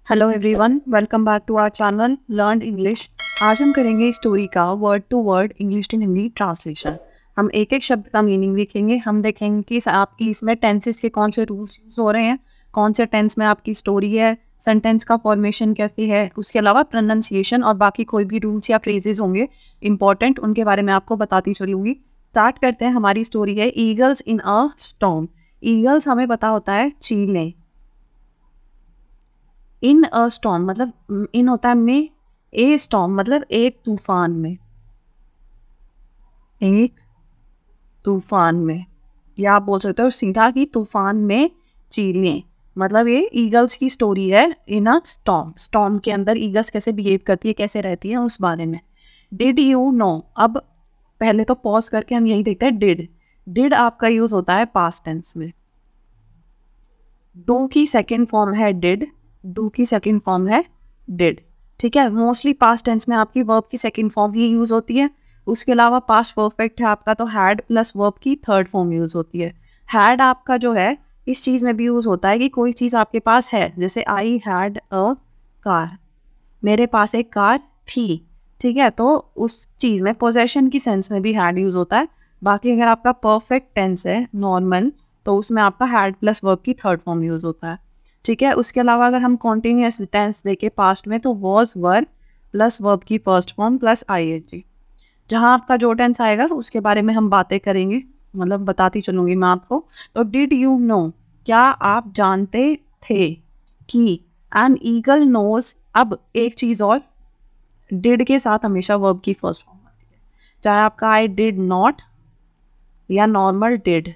Hello everyone, welcome back to our channel learn English. आज हम करेंगे स्टोरी का word to word English to Hindi translation. हम एक एक शब्द का मीनिंग देखेंगे। हम देखेंगे कि आपकी इसमें टेंसेस के कौन से रूल्स यूज़ हो रहे हैं, कौन से टेंस में आपकी स्टोरी है, सेंटेंस का फॉर्मेशन कैसी है, उसके अलावा प्रोनाउंसिएशन और बाकी कोई भी रूल्स या फ्रेजेस होंगे इंपॉर्टेंट, उनके बारे में आपको बताती चलूँगी। स्टार्ट करते हैं। हमारी स्टोरी है ईगल्स इन अ स्टॉर्म। ईगल्स हमें पता होता है चीलें। इन अ स्टॉर्म मतलब इन होता है में, ए स्टॉर्म मतलब एक तूफान में, एक तूफान में, या आप बोल सकते हो सीधा कि तूफान में चीलें। मतलब ये ईगल्स की स्टोरी है इन अ स्टॉर्म। स्टॉर्म के अंदर ईगल्स कैसे बिहेव करती है, कैसे रहती है, उस बारे में। Did you know. अब पहले तो पॉज करके हम यही देखते हैं डिड। डिड आपका यूज होता है पास्ट टेंस में। डू की सेकेंड फॉर्म है डिड। डू की सेकेंड फॉर्म है डिड। ठीक है, मोस्टली पास्ट टेंस में आपकी वर्ब की सेकेंड फॉर्म ही यूज होती है। उसके अलावा पास्ट परफेक्ट है आपका तो हैड प्लस वर्ब की थर्ड फॉर्म यूज होती है। हैड आपका जो है इस चीज़ में भी यूज होता है कि कोई चीज़ आपके पास है, जैसे आई हैड अ कार, मेरे पास एक कार थी। ठीक है, तो उस चीज़ में पोजेशन की सेंस में भी हैड यूज होता है। बाकी अगर आपका परफेक्ट टेंस है नॉर्मल, तो उसमें आपका हैड प्लस वर्ब की थर्ड फॉर्म यूज होता है। ठीक है, उसके अलावा अगर हम कॉन्टिन्यूस टेंस देखें पास्ट में, तो वॉज वर्ब प्लस वर्ब की फर्स्ट फॉर्म प्लस आईएनजी। जहाँ आपका जो टेंस आएगा तो उसके बारे में हम बातें करेंगे, मतलब बताती चलूंगी मैं आपको। तो डिड यू नो, क्या आप जानते थे कि एन ईगल नोज। अब एक चीज़ और, डिड के साथ हमेशा वर्ब की फर्स्ट फॉर्म आती है, चाहे आपका आई डिड नॉट या नॉर्मल डिड।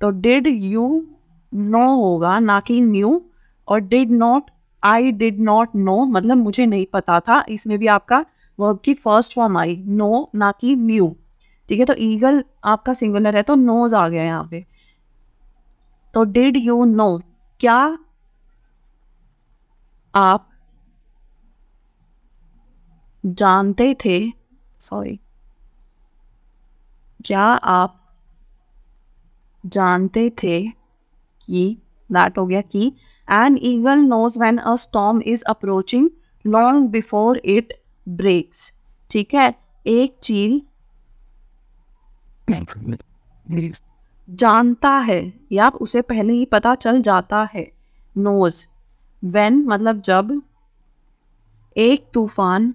तो डिड यू नो होगा, ना कि न्यू। और did not, I did not know मतलब मुझे नहीं पता था, इसमें भी आपका वर्ब की फर्स्ट फॉर्म आई नो, ना कि न्यू। ठीक है, तो ईगल आपका सिंगुलर है तो नोज आ गया यहाँ पे। तो डिड यू नो, क्या आप जानते थे, सॉरी, क्या आप जानते थे कि, दैट हो गया कि, an eagle knows when a storm is approaching long before it breaks. ठीक है, एक चील जानता है या उसे पहले ही पता चल जाता है। नोज, व्हेन मतलब जब, एक तूफान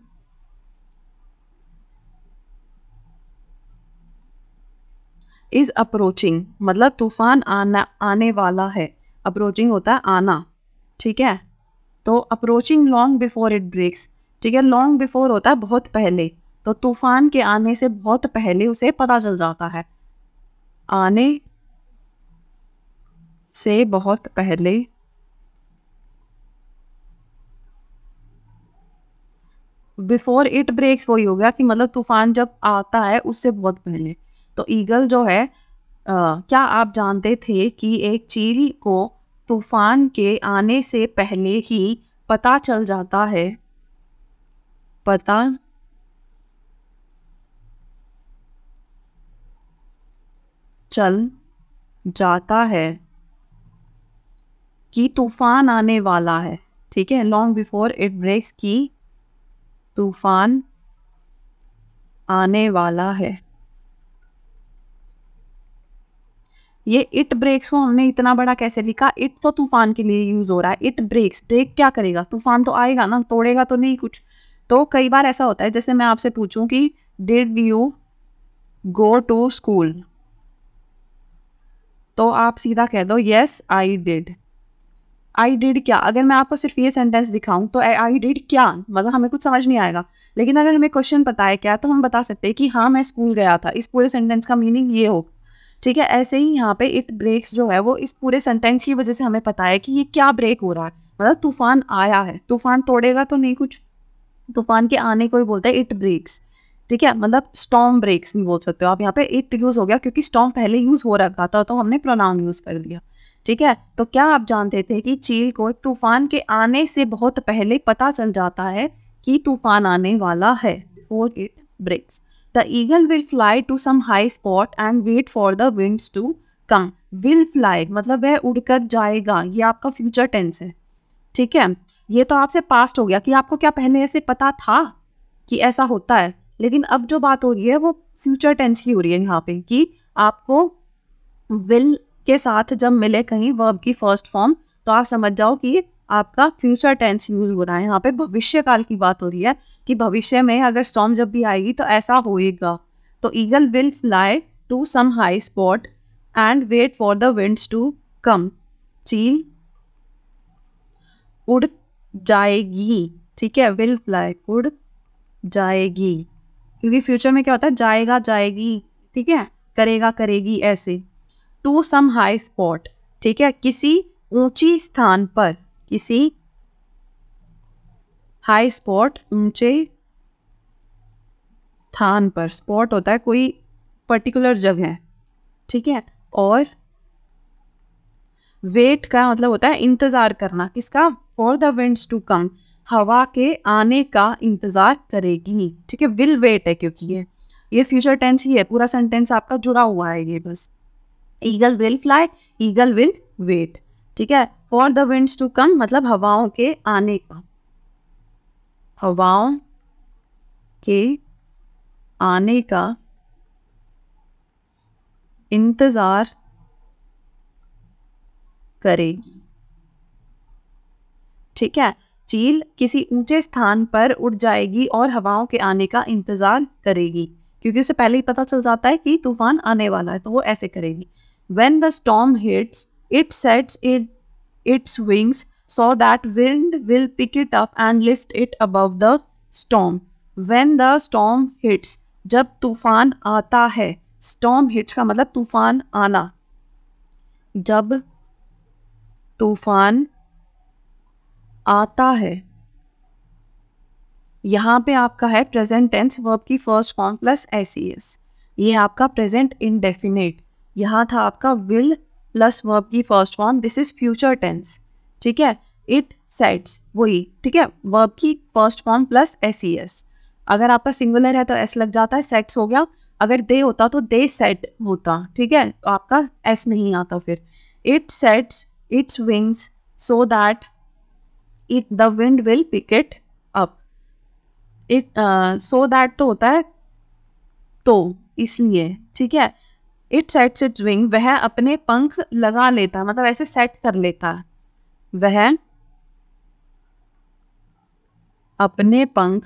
इज अप्रोचिंग मतलब तूफान आने वाला है। अप्रोचिंग होता है आना। ठीक है, तो approaching long before it breaks. ठीक है, लॉन्ग बिफोर होता है बहुत पहले, तो तूफान के आने से बहुत पहले उसे पता चल जाता है। आने से बहुत पहले, बिफोर इट ब्रेक्स वही हो गया कि मतलब तूफान जब आता है उससे बहुत पहले। तो ईगल जो है, क्या आप जानते थे कि एक चील को तूफान के आने से पहले ही पता चल जाता है, पता चल जाता है कि तूफान आने वाला है। ठीक है, लॉन्ग बिफोर इट ब्रेक्स की तूफान आने वाला है। ये इट ब्रेक्स को हमने इतना बड़ा कैसे लिखा, इट तो तूफान के लिए यूज हो रहा है, इट ब्रेक्स, ब्रेक क्या करेगा, तूफान तो आएगा ना, तोड़ेगा तो नहीं कुछ। तो कई बार ऐसा होता है, जैसे मैं आपसे पूछूं कि did you go to school, तो आप सीधा कह दो yes I did. I did क्या, अगर मैं आपको सिर्फ ये सेंटेंस दिखाऊं तो आई डिड क्या, मतलब हमें कुछ समझ नहीं आएगा। लेकिन अगर हमें क्वेश्चन पता है क्या, तो हम बता सकते हैं कि हाँ मैं स्कूल गया था। इस पूरे सेंटेंस का मीनिंग ये हो। ठीक है, ऐसे ही यहाँ पे इट ब्रेक्स जो है वो इस पूरे सेंटेंस की वजह से हमें पता है कि ये क्या ब्रेक हो रहा है, मतलब तूफान आया है। तूफान तोड़ेगा तो नहीं कुछ, तूफान के आने को ही बोलते हैं इट ब्रेक्स। ठीक है, मतलब स्टॉर्म ब्रेक्स भी बोल सकते हो आप। यहाँ पे इट यूज हो गया क्योंकि स्टॉर्म पहले यूज हो रखा था, तो हमने प्रोनाउन यूज कर दिया। ठीक है, तो क्या आप जानते थे कि चील को तूफान के आने से बहुत पहले पता चल जाता है कि तूफान आने वाला है, before it breaks. The eagle will fly to some high spot and wait for the winds to come. Will fly मतलब वह उड़कर जाएगा, ये आपका फ्यूचर टेंस है। ठीक है, ये तो आपसे पास्ट हो गया कि आपको क्या पहले ऐसे पता था कि ऐसा होता है, लेकिन अब जो बात हो रही है वो फ्यूचर टेंस की हो रही है यहाँ पे, कि आपको विल के साथ जब मिले कहीं वर्ब की फर्स्ट फॉर्म तो आप समझ जाओ कि आपका फ्यूचर टेंस यूज हो रहा है। यहाँ पे भविष्य काल की बात हो रही है कि भविष्य में अगर स्टॉर्म जब भी आएगी तो ऐसा होएगा। तो eagle will fly to some high spot and wait for the winds to come. चील उड़ जाएगी, ठीक है, विल फ्लाई उड़ जाएगी, क्योंकि फ्यूचर में क्या होता है, जाएगा जाएगी, ठीक है, करेगा करेगी, ऐसे। टू सम हाई स्पॉट, ठीक है, किसी ऊंची स्थान पर, किसी हाई स्पॉट ऊंचे स्थान पर, स्पॉट होता है कोई पर्टिकुलर जगह, ठीक है, और वेट का मतलब होता है इंतजार करना, किसका, for the winds to come, हवा के आने का इंतजार करेगी, ठीक है, विल वेट है क्योंकि ये फ्यूचर टेंस ही है, पूरा सेंटेंस आपका जुड़ा हुआ है ये बस। Eagle will fly, eagle will wait, ठीक है, for the winds to come मतलब हवाओं के आने का, हवाओं के आने का इंतजार करेगी, ठीक है। चील किसी ऊंचे स्थान पर उड़ जाएगी और हवाओं के आने का इंतजार करेगी, क्योंकि उसे पहले ही पता चल जाता है कि तूफान आने वाला है, तो वो ऐसे करेगी। When the storm hits, it sets its wings so that wind will pick it up and lift it above the storm. When the storm hits, जब तूफान आता है, storm hits का मतलब तूफान आना, जब तूफान आता है, यहाँ पे आपका है प्रेजेंट टेंस, वर्ब की फर्स्ट फॉर्म प्लस एस, ये आपका प्रेजेंट इंडेफिनिट, यहाँ था आपका विल प्लस वर्ब की first form, this is future tense, ठीक है। इट सेट्स वही, ठीक है, वर्ब की फर्स्ट फॉर्म प्लस एस, अगर आपका सिंगुलर है तो एस लग जाता है, सेट्स हो गया, अगर दे होता तो दे सेट होता, ठीक है, तो आपका एस नहीं आता फिर। It sets its wings so that it the wind will pick it up, it so that तो होता है तो इसलिए, ठीक है। इट सेट्स इट्स विंग, वह अपने पंख लगा लेता, मतलब ऐसे सेट कर लेता है, वह अपने पंख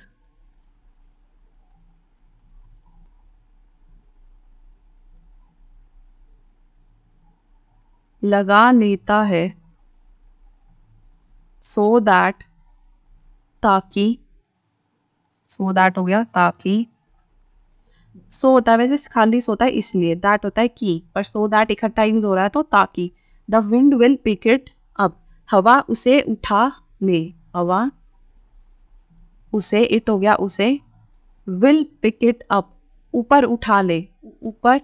लगा लेता है, सो दैट ताकि, सो दैट हो गया ताकि, सो होता है वैसे खाली सोता है इसलिए, दैट होता है कि, पर सो दैट इकट्ठा यूज हो रहा है तो ताकि। The wind will pick it up, हवा उसे उठा ले, हवा उसे, इट हो गया उसे, विल पिक इट अप ऊपर उठा ले, ऊपर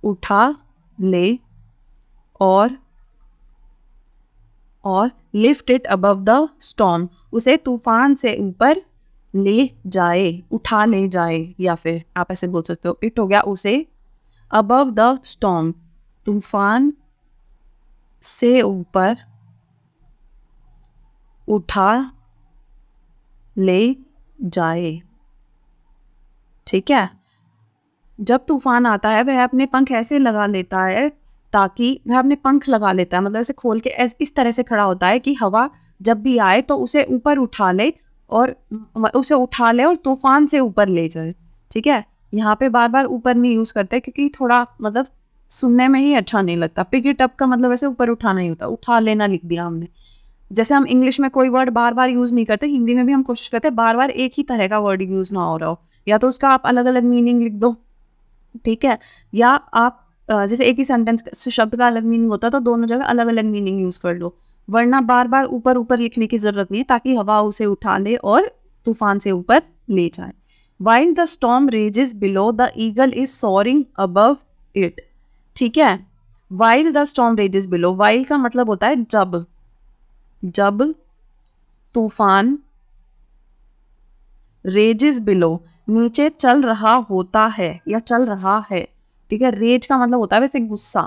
उठा ले, और lift it above the storm, उसे तूफान से ऊपर ले जाए, उठा ले जाए, या फिर आप ऐसे बोल सकते हो, इट हो गया उसे, अबव द स्टॉर्म तूफान से ऊपर उठा ले जाए, ठीक है। जब तूफान आता है वह अपने पंख ऐसे लगा लेता है, ताकि वह अपने पंख लगा लेता है मतलब ऐसे खोल के इस तरह से खड़ा होता है कि हवा जब भी आए तो उसे ऊपर उठा ले, और उसे उठा ले और तूफान से ऊपर ले जाए, ठीक है। यहाँ पे बार बार ऊपर नहीं यूज़ करते क्योंकि थोड़ा मतलब सुनने में ही अच्छा नहीं लगता। पिक इट अप का मतलब ऐसे ऊपर उठाना ही होता, उठा लेना लिख दिया हमने। जैसे हम इंग्लिश में कोई वर्ड बार बार यूज़ नहीं करते, हिंदी में भी हम कोशिश करते हैं बार बार एक ही तरह का वर्ड यूज़ ना हो रहा हो, या तो उसका आप अलग अलग मीनिंग लिख दो, ठीक है, या आप जैसे एक ही सेंटेंस शब्द का अलग मीनिंग होता है तो दोनों जगह अलग अलग मीनिंग यूज़ कर लो, वरना बार बार ऊपर ऊपर लिखने की ज़रूरत नहीं है, ताकि हवा उसे उठा ले और तूफान से ऊपर ले जाए। While the storm rages below, the eagle is soaring above it, ठीक है। While the storm rages below, while का मतलब होता है जब, जब तूफान, rages below नीचे चल रहा होता है या चल रहा है, ठीक है। रेज का मतलब होता है वैसे गुस्सा,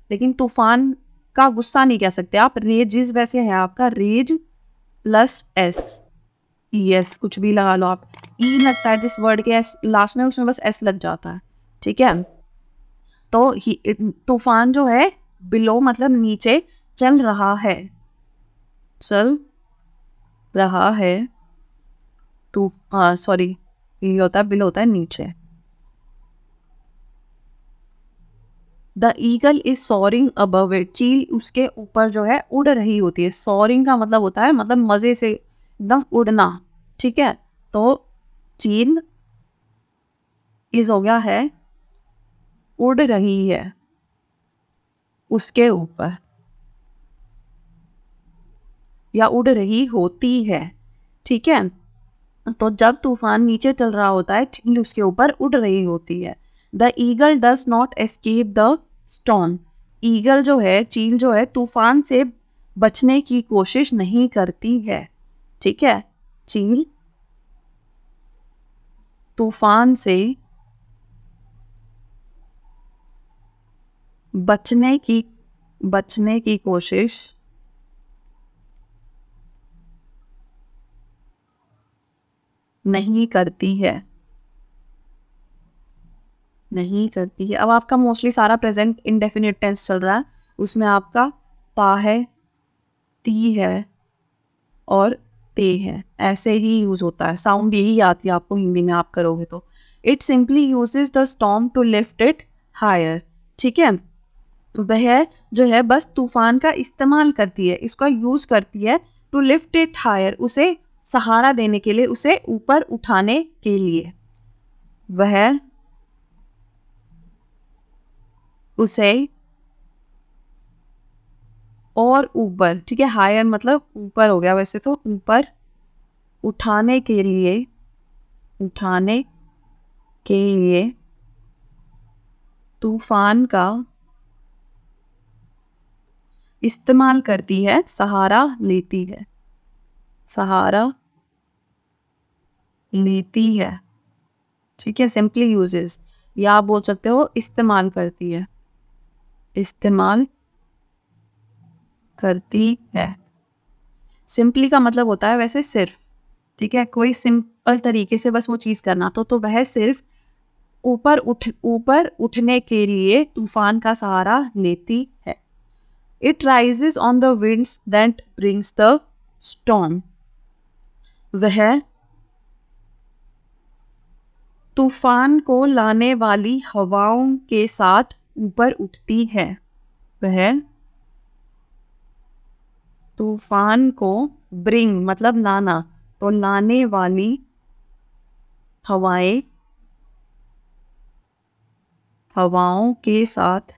लेकिन तूफान का गुस्सा नहीं कह सकते आप, रेजिस वैसे है आपका रेज प्लस एस, यस कुछ भी लगा लो आप, ई लगता है जिस वर्ड के एस लास्ट में उसमें बस एस लग जाता है, ठीक है। तो तूफान जो है बिलो मतलब नीचे चल रहा है, चल रहा है, सॉरी ये होता है बिलो होता है नीचे। The eagle is soaring above it, चील उसके ऊपर जो है उड़ रही होती है। सॉरिंग का मतलब होता है मतलब मजे से एकदम उड़ना, ठीक है। तो चील इज हो गया है उड़ रही है उसके ऊपर, या उड़ रही होती है, ठीक है। तो जब तूफान नीचे चल रहा होता है चील उसके ऊपर उड़ रही होती है। The eagle does not escape the storm, eagle जो है चील जो है तूफान से बचने की कोशिश नहीं करती है, ठीक है। चील तूफान से बचने की कोशिश नहीं करती है, नहीं करती है। अब आपका मोस्टली सारा प्रेजेंट इंडेफिनिट टेंस चल रहा है, उसमें आपका ता है, ती है और ते है, ऐसे ही यूज होता है, साउंड यही आती है आपको हिंदी में आप करोगे तो। It simply uses the storm to lift it higher, ठीक है। वह जो है बस तूफान का इस्तेमाल करती है, इसका यूज करती है टू लिफ्ट इट हायर, उसे सहारा देने के लिए, उसे ऊपर उठाने के लिए। वह उसे और ऊपर, ठीक है, हायर मतलब ऊपर हो गया वैसे तो, ऊपर उठाने के लिए, उठाने के लिए तूफान का इस्तेमाल करती है, सहारा लेती है, सहारा लेती है, ठीक है। सिंपली यूजेस, या आप बोल सकते हो इस्तेमाल करती है, इस्तेमाल करती है। सिंपली का मतलब होता है वैसे सिर्फ, ठीक है, कोई सिंपल तरीके से बस वो चीज़ करना, तो वह सिर्फ ऊपर उठने के लिए तूफान का सहारा लेती है। It rises on the winds that brings the storm, वह तूफान को लाने वाली हवाओं के साथ ऊपर उठती है, वह तूफान को ब्रिंग मतलब लाना, तो लाने वाली हवाओं के साथ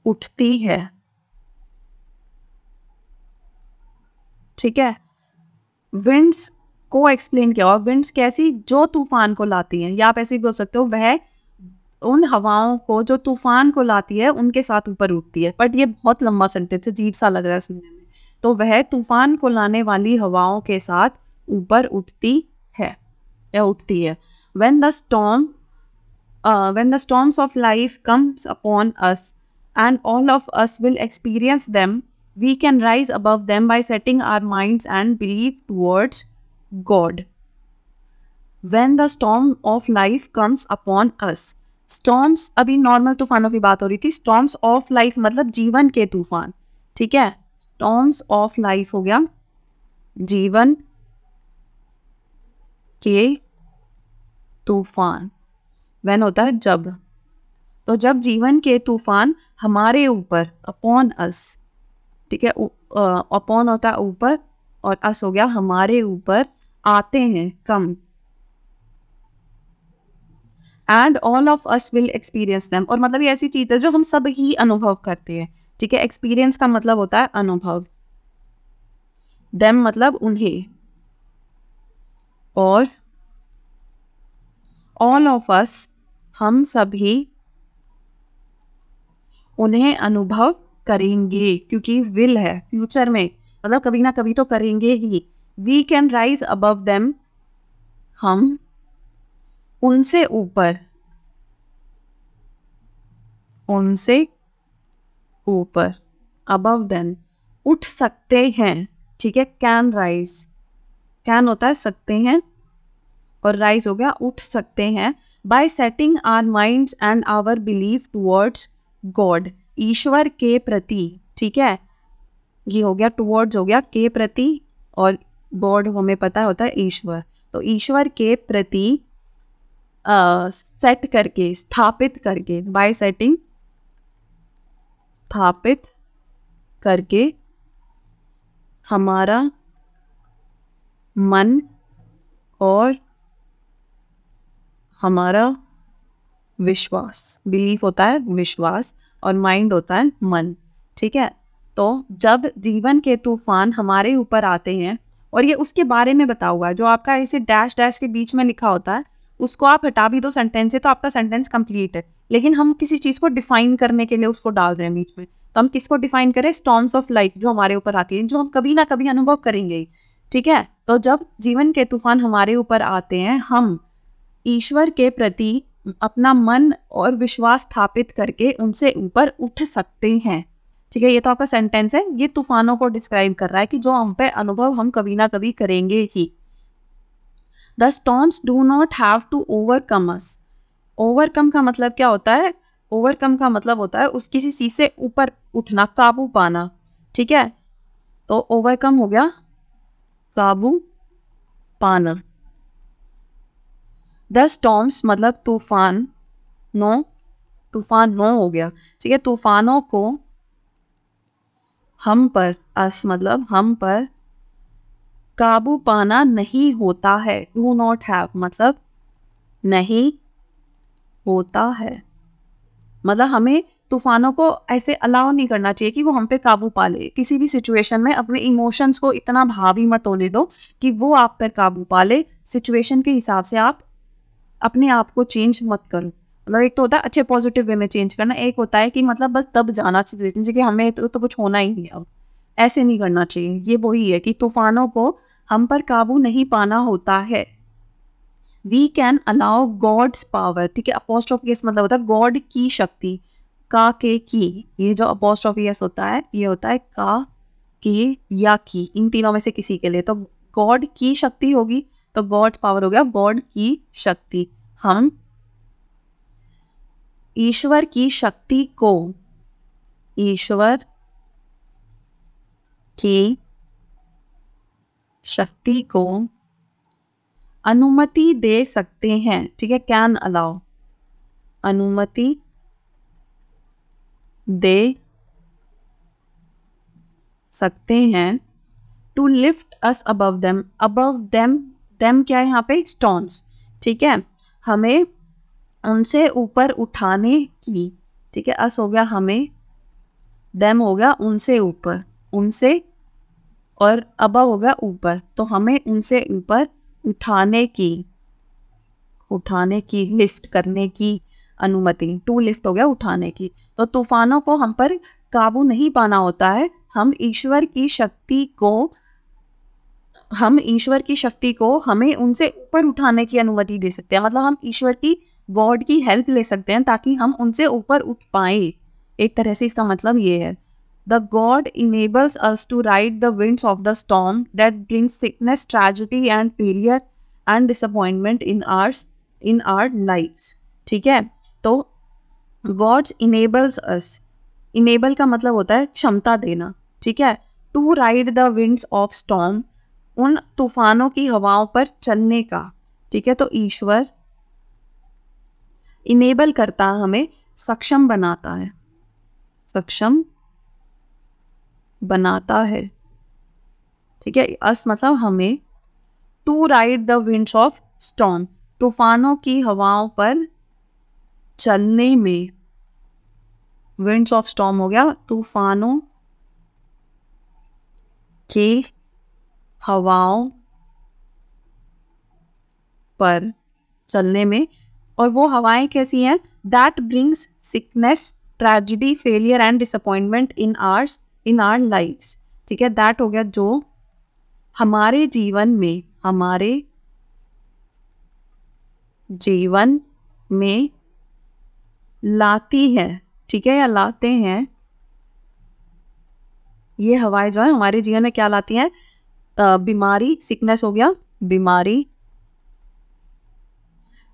उठती है, ठीक है। विंड्स को एक्सप्लेन किया, और विंड्स कैसी, जो तूफान को लाती हैं, या आप ऐसे ही बोल सकते हो वह उन हवाओं को जो तूफान को लाती है उनके साथ ऊपर उठती है। बट ये बहुत लंबा सेंटेंस है, अजीब सा लग रहा है सुनने में। तो वह तूफान को लाने वाली हवाओं के साथ ऊपर उठती है या उठती है। when the storms of life comes upon us and all of us will experience them, we can rise above them by setting our minds and belief towards God. When the storm of life comes upon us, storms अभी normal तूफानों की बात हो रही थी, storms of life मतलब जीवन के तूफान, ठीक है। storms of life हो गया जीवन के तूफान, when होता है जब, तो जब जीवन के तूफान हमारे ऊपर, अपॉन अस, ठीक है, अपॉन होता है ऊपर और अस हो गया हमारे ऊपर, आते हैं, come, and all of us will experience them, और मतलब ये ऐसी चीज है जो हम सब ही अनुभव करते हैं, ठीक है। एक्सपीरियंस का मतलब होता है अनुभव, देम मतलब उन्हें, और ऑल ऑफ अस हम सभी उन्हें अनुभव करेंगे, क्योंकि विल है फ्यूचर में, मतलब कभी ना कभी तो करेंगे ही। We can rise above them, हम उनसे ऊपर उनसे ऊपर, अबव देम, उठ सकते हैं, ठीक है, कैन राइज, कैन होता है सकते हैं और राइज हो गया उठ सकते हैं, by setting our minds and our belief towards God, ईश्वर के प्रति, ठीक है, ये हो गया टुवर्ड्स हो गया के प्रति, और गॉड हमें पता होता है ईश्वर, तो ईश्वर के प्रति सेट करके, स्थापित करके, बाय सेटिंग, स्थापित करके हमारा मन और हमारा विश्वास, बिलीफ होता है विश्वास और माइंड होता है मन, ठीक है। तो जब जीवन के तूफान हमारे ऊपर आते हैं, और ये उसके बारे में बता हुआ है, जो आपका ऐसे डैश डैश के बीच में लिखा होता है उसको आप हटा भी दो सेंटेंस से तो आपका सेंटेंस कंप्लीट है, लेकिन हम किसी चीज़ को डिफाइन करने के लिए उसको डाल रहे हैं बीच में, तो हम किसको डिफाइन करें, स्टॉर्म्स ऑफ लाइफ जो हमारे ऊपर आती है, जो हम कभी ना कभी अनुभव करेंगे ही, ठीक है। तो जब जीवन के तूफान हमारे ऊपर आते हैं, हम ईश्वर के प्रति अपना मन और विश्वास स्थापित करके उनसे ऊपर उठ सकते हैं, ठीक है। ये तो आपका सेंटेंस है, ये तूफानों को डिस्क्राइब कर रहा है कि जो हम पे अनुभव हम कभी ना कभी करेंगे ही। The storms do not have to overcome us, overcome का मतलब क्या होता है, ओवरकम का मतलब होता है उस किसी चीज से ऊपर उठना, काबू पाना, ठीक है। तो ओवरकम हो गया काबू पाना। द स्टॉर्म्स मतलब तूफान, तूफान हो गया, ठीक है, तूफानों को हम पर, अस मतलब हम पर काबू पाना नहीं होता है, डू नॉट हैव मतलब नहीं होता है, मतलब हमें तूफानों को ऐसे अलाउ नहीं करना चाहिए कि वो हम पे काबू पा ले। किसी भी सिचुएशन में अपने इमोशंस को इतना हावी मत होने दो कि वो आप पर काबू पा ले, सिचुएशन के हिसाब से आप अपने आप को चेंज मत करो। मतलब एक तो होता है अच्छे पॉजिटिव वे में चेंज करना, एक होता है कि मतलब बस तब जाना सिचुएशन कि हमें तो कुछ होना ही नहीं, अब ऐसे नहीं करना चाहिए। ये वही है कि तूफानों को हम पर काबू नहीं पाना होता है। We can allow God's power, ठीक है, अपोस्ट्रोफी एस मतलब होता है गॉड की शक्ति, का के की, ये जो अपोस्ट्रोफी एस होता है ये होता है का के या की, इन तीनों में से किसी के लिए। तो गॉड की शक्ति होगी तो गॉड्स पावर हो गया गॉड की शक्ति। हम ईश्वर की शक्ति को, ईश्वर की शक्ति को अनुमति दे सकते हैं, ठीक है, कैन अलाउ, अनुमति दे सकते हैं, to lift us above them, above them, them क्या है यहाँ पे, स्टॉर्म्स, ठीक है, हमें उनसे ऊपर उठाने की, ठीक है, अस हो गया हमें, देम हो गया उनसे ऊपर, उनसे, और अबव हो गया ऊपर, तो हमें उनसे ऊपर उठाने की, लिफ्ट करने की अनुमति, टू लिफ्ट हो गया उठाने की। तो तूफानों को हम पर काबू नहीं पाना होता है, हम ईश्वर की शक्ति को हमें उनसे ऊपर उठाने की अनुमति दे सकते हैं, मतलब हम ईश्वर की, गॉड की हेल्प ले सकते हैं ताकि हम उनसे ऊपर उठ पाए। एक तरह से इसका मतलब ये है, the God enables us to ride the winds of the storm that brings sickness, tragedy and failure and disappointment in our lives, ठीक है। तो गॉड्स इनेबल्स अस, इनेबल का मतलब होता है क्षमता देना, ठीक है, to ride the winds of storm, उन तूफानों की हवाओं पर चलने का, ठीक है। तो ईश्वर इनेबल करता है, हमें सक्षम बनाता है, सक्षम बनाता है, ठीक है, अस मतलब हमें, to ride the winds of storm, तूफानों की हवाओं पर चलने में, विंड्स ऑफ स्टॉर्म हो गया तूफानों की हवाओं पर चलने में, और वो हवाएं कैसी हैं, that brings sickness, tragedy, failure and disappointment in our lives, ठीक है, दैट हो गया जो हमारे जीवन में लाती है, ठीक है, या लाते हैं, ये हवाएं जो है हमारे जीवन में क्या लाती हैं? बीमारी, सिकनेस हो गया बीमारी,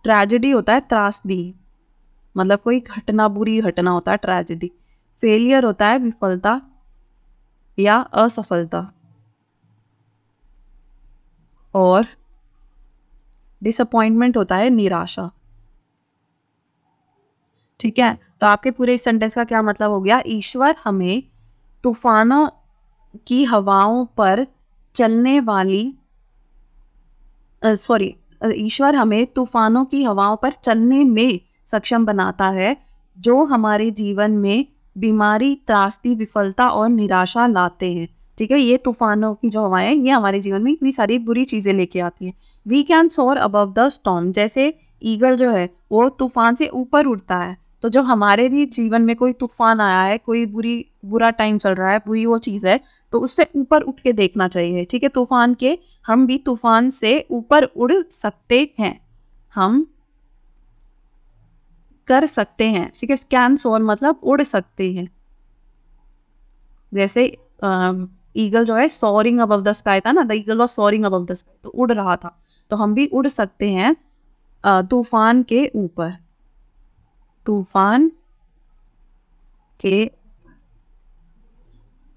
ट्रेजेडी होता है त्रासदी, मतलब कोई घटना, बुरी घटना होता है ट्रेजेडी, फेलियर होता है विफलता या असफलता, और डिसअपॉइंटमेंट होता है निराशा। ठीक है, तो आपके पूरे इस सेंटेंस का क्या मतलब हो गया? ईश्वर हमें तूफानों की हवाओं पर चलने वाली ईश्वर हमें तूफानों की हवाओं पर चलने में सक्षम बनाता है, जो हमारे जीवन में बीमारी, त्रासदी, विफलता और निराशा लाते हैं। ठीक है, ये तूफानों की जो हवाएं ये हमारे जीवन में इतनी सारी बुरी चीजें लेके आती हैं। वी कैन सोर अबव द स्टॉर्म, जैसे ईगल जो है वो तूफान से ऊपर उड़ता है, तो जब हमारे भी जीवन में कोई तूफान आया है, कोई बुरा टाइम चल रहा है, बुरी वो चीज़ है, तो उससे ऊपर उठ के देखना चाहिए। ठीक है, तूफान के, हम भी तूफान से ऊपर उड़ सकते हैं, हम कर सकते हैं। ठीक है, कैन सोर मतलब उड़ सकते हैं। जैसे ईगल जो है सॉरिंग अबव द स्काई था ना, the eagle was soaring above the sky, तो उड़ रहा था, तो हम भी उड़ सकते हैं तूफान के ऊपर, तूफान के।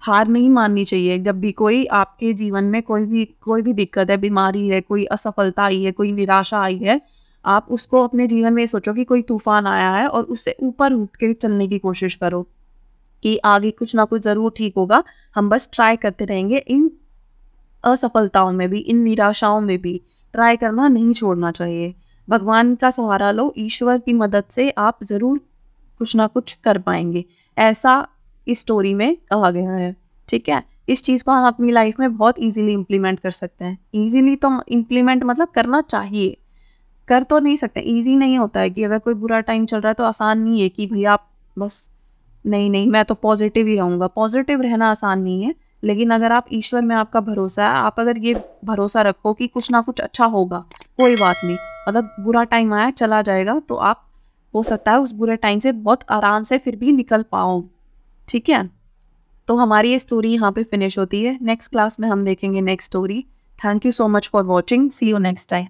हार नहीं माननी चाहिए। जब भी कोई आपके जीवन में कोई भी दिक्कत है, बीमारी है, कोई असफलता आई है, कोई निराशा आई है, आप उसको अपने जीवन में सोचो कि कोई तूफान आया है और उससे ऊपर उठ के चलने की कोशिश करो कि आगे कुछ ना कुछ ज़रूर ठीक होगा। हम बस ट्राई करते रहेंगे, इन असफलताओं में भी, इन निराशाओं में भी ट्राई करना नहीं छोड़ना चाहिए। भगवान का सहारा लो, ईश्वर की मदद से आप ज़रूर कुछ ना कुछ कर पाएंगे, ऐसा इस स्टोरी में कहा गया है। ठीक है, इस चीज़ को हम अपनी लाइफ में बहुत इजीली इम्प्लीमेंट कर सकते हैं। इजीली तो इम्प्लीमेंट मतलब करना चाहिए, कर तो नहीं सकते, इजी नहीं होता है कि अगर कोई बुरा टाइम चल रहा है तो आसान नहीं है कि भैया आप बस नहीं मैं तो पॉजिटिव ही रहूँगा। पॉजिटिव रहना आसान नहीं है, लेकिन अगर आप ईश्वर में आपका भरोसा है, आप अगर ये भरोसा रखो कि कुछ ना कुछ अच्छा होगा, कोई बात नहीं, मतलब बुरा टाइम आया चला जाएगा, तो आप हो सकता है उस बुरे टाइम से बहुत आराम से फिर भी निकल पाओ। ठीक है, तो हमारी ये स्टोरी यहाँ पे फिनिश होती है। नेक्स्ट क्लास में हम देखेंगे next story. Thank you so much for watching, see you next time.